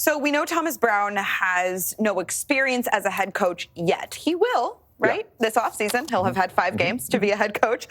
So we know Thomas Brown has no experience as a head coach yet. He will, right? Yeah. This offseason, he'll have had 5 games to be a head coach.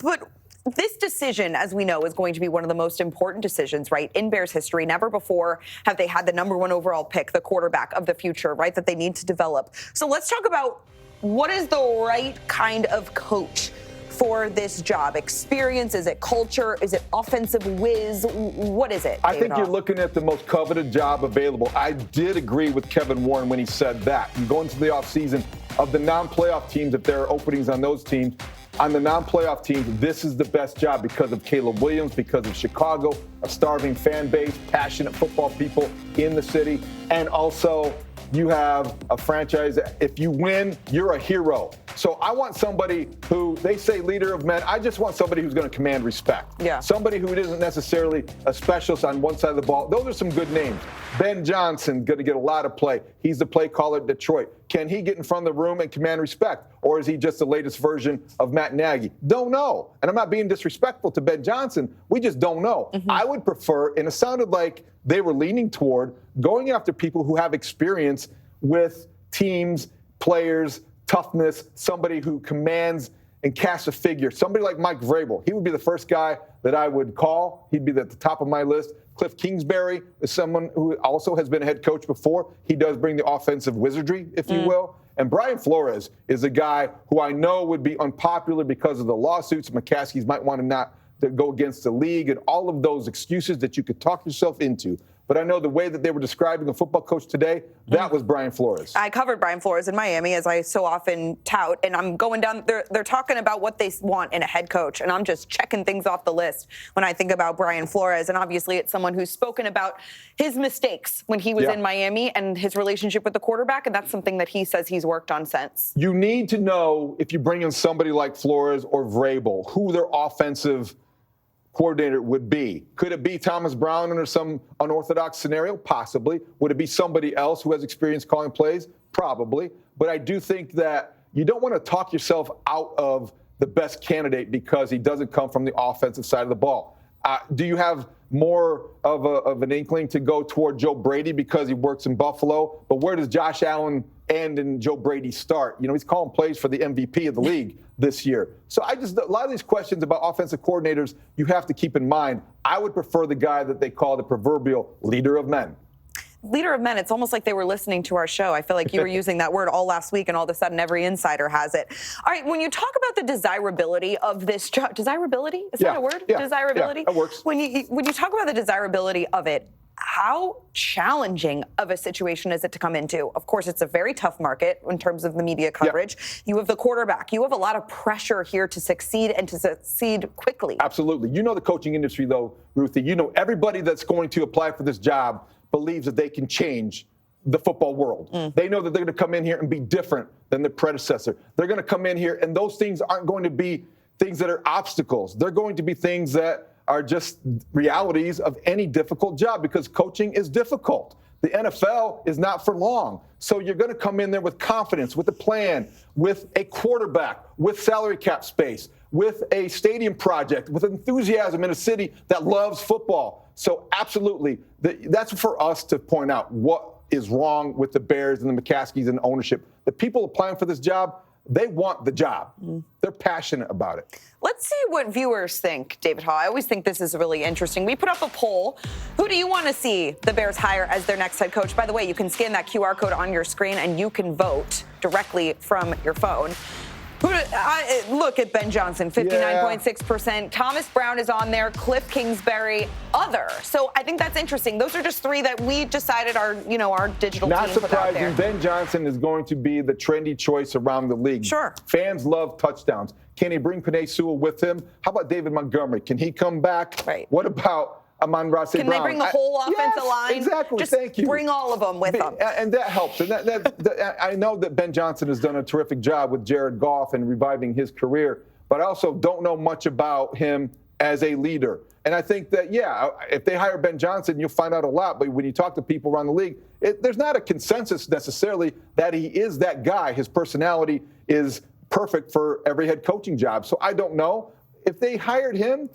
But this decision, as we know, is going to be one of the most important decisions, right, in Bears history. Never before have they had the #1 overall pick, the quarterback of the future, right, that they need to develop. So let's talk about what is the right kind of coach for this job. Experience? Is it culture? Is it offensive whiz? What is it, I think you're looking at the most coveted job available. I did agree with Kevin Warren when he said that. And going into the offseason, of the non-playoff teams, if there are openings on those teams, on the non-playoff teams, this is the best job because of Caleb Williams, because of Chicago, a starving fan base, passionate football people in the city, and also you have a franchise. If you win, you're a hero. So I want somebody who, they say leader of men, I just want somebody who's going to command respect. Yeah. Somebody who isn't necessarily a specialist on one side of the ball. Those are some good names. Ben Johnson, going to get a lot of play. He's the play caller at Detroit. Can he get in front of the room and command respect? Or is he just the latest version of Matt Nagy? Don't know. And I'm not being disrespectful to Ben Johnson. We just don't know. I would prefer, and it sounded like they were leaning toward going after people who have experience with teams, players, toughness, somebody who commands and casts a figure. Somebody like Mike Vrabel. He would be the first guy that I would call. He'd be at the top of my list. Cliff Kingsbury is someone who also has been a head coach before. He does bring the offensive wizardry, if you will. And Brian Flores is a guy who I know would be unpopular because of the lawsuits. McCaskies might want to not to go against the league and all of those excuses that you could talk yourself into. But I know the way that they were describing a football coach today, that was Brian Flores. I covered Brian Flores in Miami, as I so often tout, and I'm going down, they're talking about what they want in a head coach, and I'm just checking things off the list when I think about Brian Flores. And obviously it's someone who's spoken about his mistakes when he was in Miami and his relationship with the quarterback, and that's something that he says he's worked on since. You need to know, if you bring in somebody like Flores or Vrabel, who their offensive coordinator would be. Could it be Thomas Brown under some unorthodox scenario? Possibly. Would it be somebody else who has experience calling plays? Probably. But I do think that you don't want to talk yourself out of the best candidate because he doesn't come from the offensive side of the ball. Do you have more of an inkling to go toward Joe Brady because he works in Buffalo? But where does Josh Allen end and Joe Brady start? You know, he's calling plays for the MVP of the league this year. So a lot of these questions about offensive coordinators, you have to keep in mind. I would prefer the guy that they call the proverbial leader of men. Leader of men, it's almost like they were listening to our show. I feel like you were using that word all last week, and all of a sudden every insider has it. All right, when you talk about the desirability of this job, desirability? Is that a word? Yeah, desirability? Yeah, that works. When you talk about the desirability of it, how challenging of a situation is it to come into? Of course, it's a very tough market in terms of the media coverage. Yeah. You have the quarterback. You have a lot of pressure here to succeed and to succeed quickly. Absolutely. You know the coaching industry, though, Ruthie. You know everybody that's going to apply for this job believes that they can change the football world. They know that they're going to come in here and be different than their predecessor. They're going to come in here, and those things aren't going to be things that are obstacles. They're going to be things that are just realities of any difficult job, because coaching is difficult. The NFL is not for long. So you're going to come in there with confidence, with a plan, with a quarterback, with salary cap space, with a stadium project, with enthusiasm in a city that loves football. So absolutely, that's for us to point out what is wrong with the Bears and the McCaskies and ownership. The people applying for this job, they want the job. They're passionate about it. Let's see what viewers think, David Haugh. I always think this is really interesting. We put up a poll. Who do you want to see the Bears hire as their next head coach? By the way, you can scan that QR code on your screen and you can vote directly from your phone. Look at Ben Johnson, 59.6%. Thomas Brown is on there. Cliff Kingsbury, other. So I think that's interesting. Those are just 3 that we decided our digital Not team put out there. surprising. Ben Johnson is going to be the trendy choice around the league. Sure. Fans love touchdowns. Can he bring Penei Sewell with him? How about David Montgomery? Can he come back? Right. What about Amon-Ra St. Brown? Can they bring the whole offensive line? Exactly. Just Thank you. bring all of them with them. And that helps. And I know that Ben Johnson has done a terrific job with Jared Goff and reviving his career, but I also don't know much about him as a leader. And I think that, if they hire Ben Johnson, you'll find out a lot. But when you talk to people around the league, there's not a consensus necessarily that he is that guy. His personality is perfect for every head coaching job. So I don't know. If they hired him,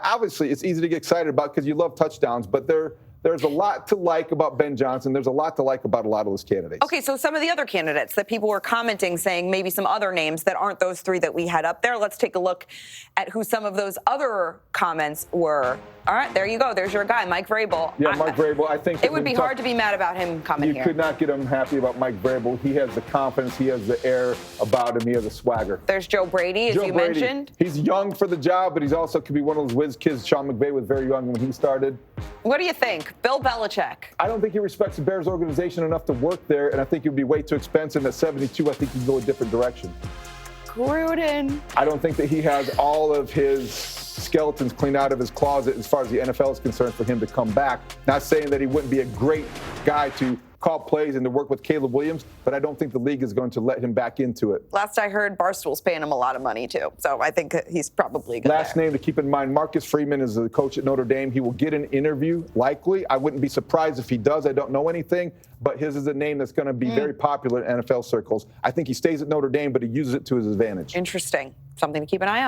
obviously it's easy to get excited about because you love touchdowns, but they're there's a lot to like about Ben Johnson. There's a lot to like about a lot of those candidates. Okay, so some of the other candidates that people were commenting, saying maybe some other names that aren't those three that we had up there. Let's take a look at who some of those other comments were. All right, there you go. There's your guy, Mike Vrabel. Yeah, Mike Vrabel. I think it would be hard to be mad about him coming here. You could not get him happy about Mike Vrabel. He has the confidence. He has the air about him. He has the swagger. There's Joe Brady, as you mentioned. He's young for the job, but he's also could be one of those whiz kids. Sean McVay was very young when he started. What do you think? Bill Belichick. I don't think he respects the Bears organization enough to work there, and I think it would be way too expensive. At 72, I think he'd go a different direction. Gruden. I don't think that he has all of his skeletons cleaned out of his closet as far as the NFL is concerned for him to come back. Not saying that he wouldn't be a great guy to call plays and to work with Caleb Williams, but I don't think the league is going to let him back into it. Last I heard, Barstool's paying him a lot of money, too. So I think he's probably good. Last name to keep in mind, Marcus Freeman is the coach at Notre Dame. He will get an interview, likely. I wouldn't be surprised if he does. I don't know anything, but his is a name that's going to be very popular in NFL circles. I think he stays at Notre Dame, but he uses it to his advantage. Interesting. Something to keep an eye on.